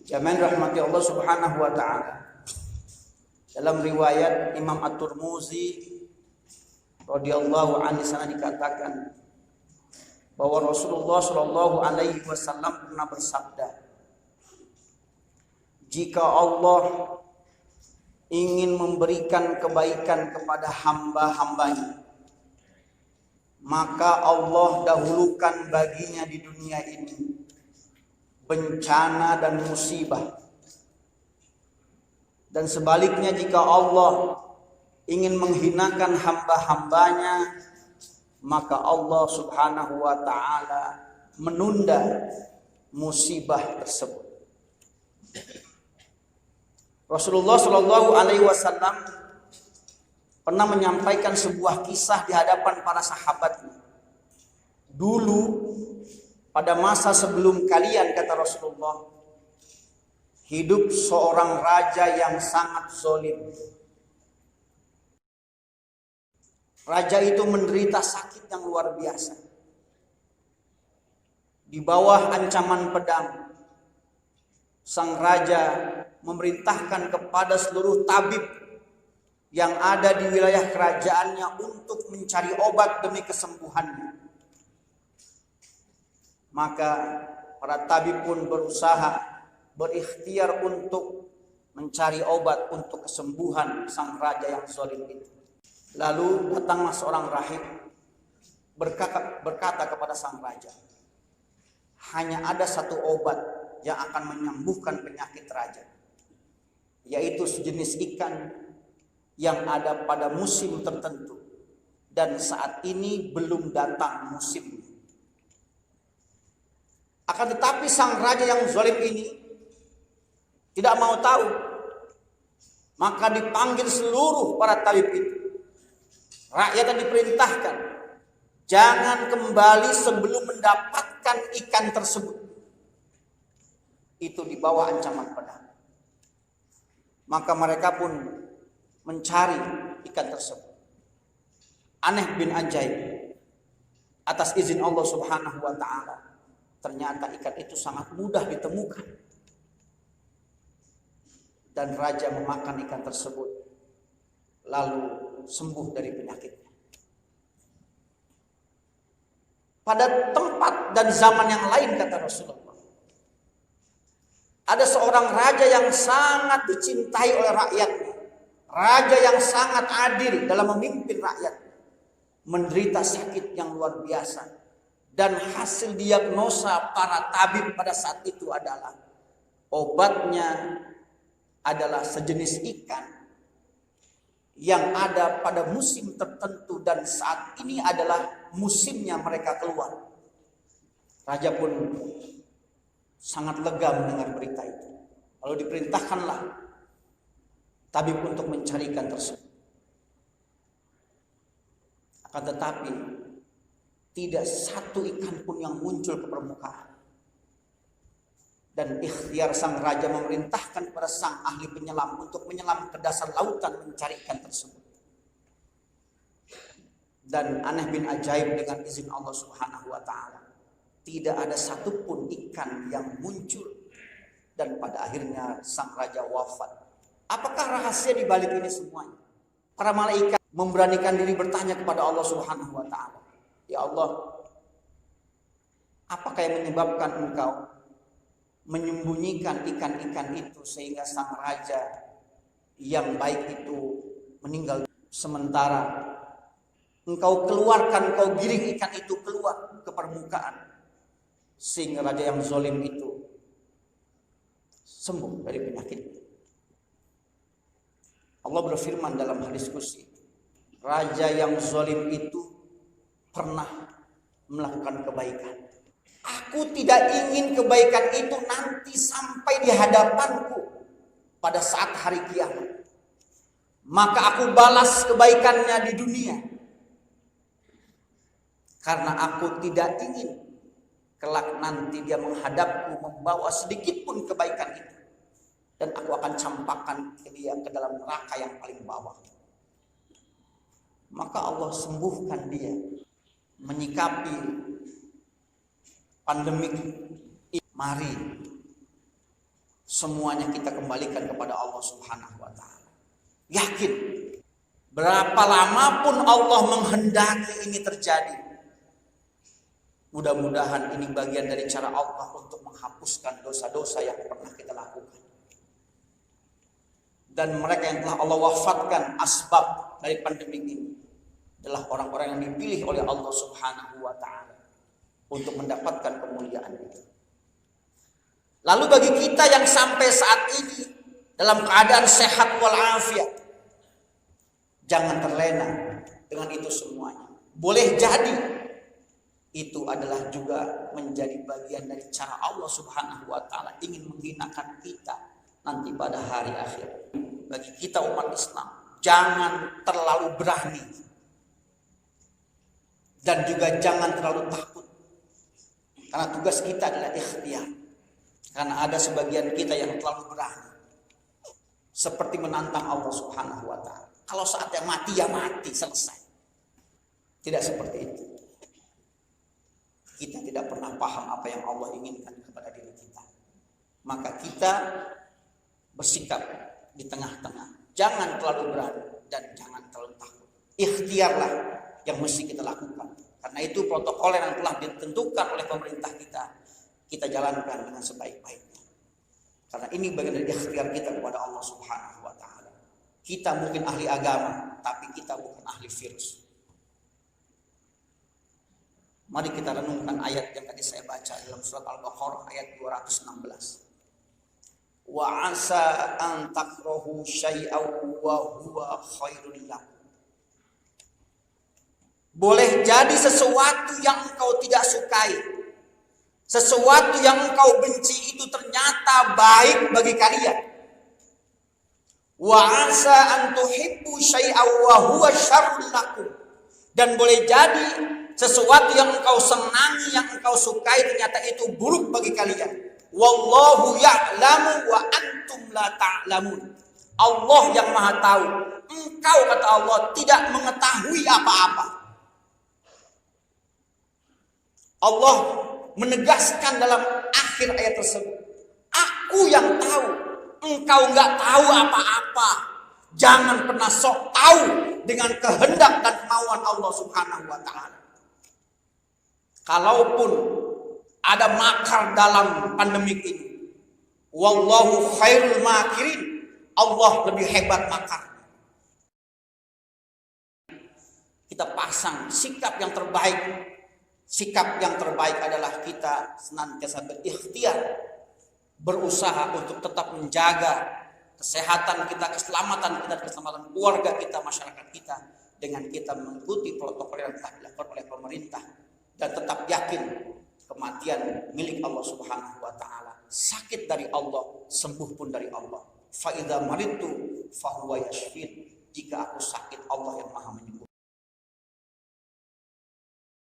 Jamaah rahmati Allah Subhanahu wa taala. Dalam riwayat Imam At-Tirmidzi radhiyallahu anhu sana dikatakan bahwa Rasulullah Shallallahu alaihi wasallam pernah bersabda, jika Allah ingin memberikan kebaikan kepada hamba-hambanya, maka Allah dahulukan baginya di dunia ini bencana dan musibah. Dan sebaliknya, jika Allah ingin menghinakan hamba-hambanya, maka Allah Subhanahu wa ta'ala menunda musibah tersebut. Rasulullah Shallallahu alaihi wasallam pernah menyampaikan sebuah kisah di hadapan para sahabatnya. Dulu pada masa sebelum kalian, kata Rasulullah, hidup seorang raja yang sangat zalim. Raja itu menderita sakit yang luar biasa. Di bawah ancaman pedang, sang raja memerintahkan kepada seluruh tabib yang ada di wilayah kerajaannya untuk mencari obat demi kesembuhannya. Maka para tabib pun berusaha, berikhtiar untuk mencari obat untuk kesembuhan sang raja yang zalim itu. Lalu datanglah seorang rahib berkata kepada sang raja, hanya ada satu obat yang akan menyembuhkan penyakit raja, yaitu sejenis ikan yang ada pada musim tertentu, dan saat ini belum datang musimnya. Akan tetapi sang raja yang zalim ini tidak mau tahu. Maka dipanggil seluruh para tabib itu. Rakyat diperintahkan, jangan kembali sebelum mendapatkan ikan tersebut. Itu di bawah ancaman pedang. Maka mereka pun mencari ikan tersebut. Aneh bin ajaib, atas izin Allah Subhanahu wa ta'ala, ternyata ikan itu sangat mudah ditemukan. Dan raja memakan ikan tersebut, lalu sembuh dari penyakitnya. Pada tempat dan zaman yang lain, kata Rasulullah, ada seorang raja yang sangat dicintai oleh rakyatnya. Raja yang sangat adil dalam memimpin rakyatnya. Menderita sakit yang luar biasa. Dan hasil diagnosa para tabib pada saat itu adalah obatnya adalah sejenis ikan yang ada pada musim tertentu, dan saat ini adalah musimnya mereka keluar. Raja pun sangat lega mendengar berita itu. Lalu diperintahkanlah tabib untuk mencari ikan tersebut. Akan tetapi tidak satu ikan pun yang muncul ke permukaan. Dan ikhtiar sang raja memerintahkan kepada sang ahli penyelam untuk menyelam ke dasar lautan mencari ikan tersebut. Dan aneh bin ajaib, dengan izin Allah Subhanahu wa ta'ala, tidak ada satupun ikan yang muncul. Dan pada akhirnya sang raja wafat. Apakah rahasia di balik ini semuanya? Para malaikat memberanikan diri bertanya kepada Allah Subhanahu wa ta'ala, ya Allah, apakah yang menyebabkan engkau menyembunyikan ikan-ikan itu sehingga sang raja yang baik itu meninggal, sementara engkau keluarkan, engkau giring ikan itu keluar ke permukaan sehingga raja yang zalim itu sembuh dari penyakitnya. Allah berfirman dalam hadis qudsi, raja yang zalim itu pernah melakukan kebaikan. Aku tidak ingin kebaikan itu nanti sampai di hadapanku pada saat hari kiamat. Maka aku balas kebaikannya di dunia. Karena aku tidak ingin kelak nanti dia menghadapku membawa sedikit pun kebaikan itu. Dan aku akan campakkan dia ke dalam neraka yang paling bawah. Maka Allah sembuhkan dia, menyikapi pandemik. Mari semuanya kita kembalikan kepada Allah Subhanahu wa taala. Yakin, berapa lama pun Allah menghendaki ini terjadi. Mudah-mudahan ini bagian dari cara Allah untuk menghapuskan dosa-dosa yang pernah kita lakukan. Dan mereka yang telah Allah wafatkan asbab dari pandemi ini adalah orang-orang yang dipilih oleh Allah Subhanahu wa taala untuk mendapatkan kemuliaan itu. Lalu bagi kita yang sampai saat ini dalam keadaan sehat walafiat, jangan terlena dengan itu semuanya. Boleh jadi itu adalah juga menjadi bagian dari cara Allah Subhanahu wa taala ingin menghinakan kita nanti pada hari akhir. Bagi kita umat Islam, jangan terlalu berani dan juga jangan terlalu takut. Karena tugas kita adalah ikhtiar. Karena ada sebagian kita yang terlalu berani, seperti menantang Allah Subhanahu wa taala. Kalau saatnya mati ya mati, selesai. Tidak seperti itu. Kita tidak pernah paham apa yang Allah inginkan kepada diri kita. Maka kita bersikap di tengah-tengah. Jangan terlalu berani dan jangan terlalu takut. Ikhtiarlah yang mesti kita lakukan. Karena itu protokol yang telah ditentukan oleh pemerintah kita jalankan dengan sebaik-baiknya. Karena ini bagian dari ikhtiar kita kepada Allah Subhanahu wa taala. Kita mungkin ahli agama, tapi kita bukan ahli virus. Mari kita renungkan ayat yang tadi saya baca dalam surat Al-Baqarah ayat 216. Wa asa an takrahu syai'an wa huwa khairul lakum. Boleh jadi sesuatu yang engkau tidak sukai, sesuatu yang engkau benci itu ternyata baik bagi kalian. Wa asa an tuhibbu syai'an wa huwa syarrul lakum. Dan boleh jadi sesuatu yang engkau senangi, yang engkau sukai ternyata itu buruk bagi kalian. Wallahu ya'lamu wa antum la ta'lamun. Allah yang Maha tahu, engkau kata Allah tidak mengetahui apa-apa. Allah menegaskan dalam akhir ayat tersebut, aku yang tahu, engkau nggak tahu apa-apa. Jangan pernah sok tahu dengan kehendak dan kemauan Allah Subhanahu wa taala. Kalaupun ada makar dalam pandemik ini, wallahu khairul makirin, Allah lebih hebat makar. Kita pasang sikap yang terbaik. Sikap yang terbaik adalah kita senantiasa berikhtiar, berusaha untuk tetap menjaga kesehatan kita, keselamatan kita, keselamatan keluarga kita, masyarakat kita, dengan kita mengikuti protokol yang telah dilakukan oleh pemerintah dan tetap yakin kematian milik Allah Subhanahu wa taala. Sakit dari Allah, sembuh pun dari Allah. Fa idza maridtu fa huwa yashfin. Jika aku sakit, Allah yang Maha menyembuhkan.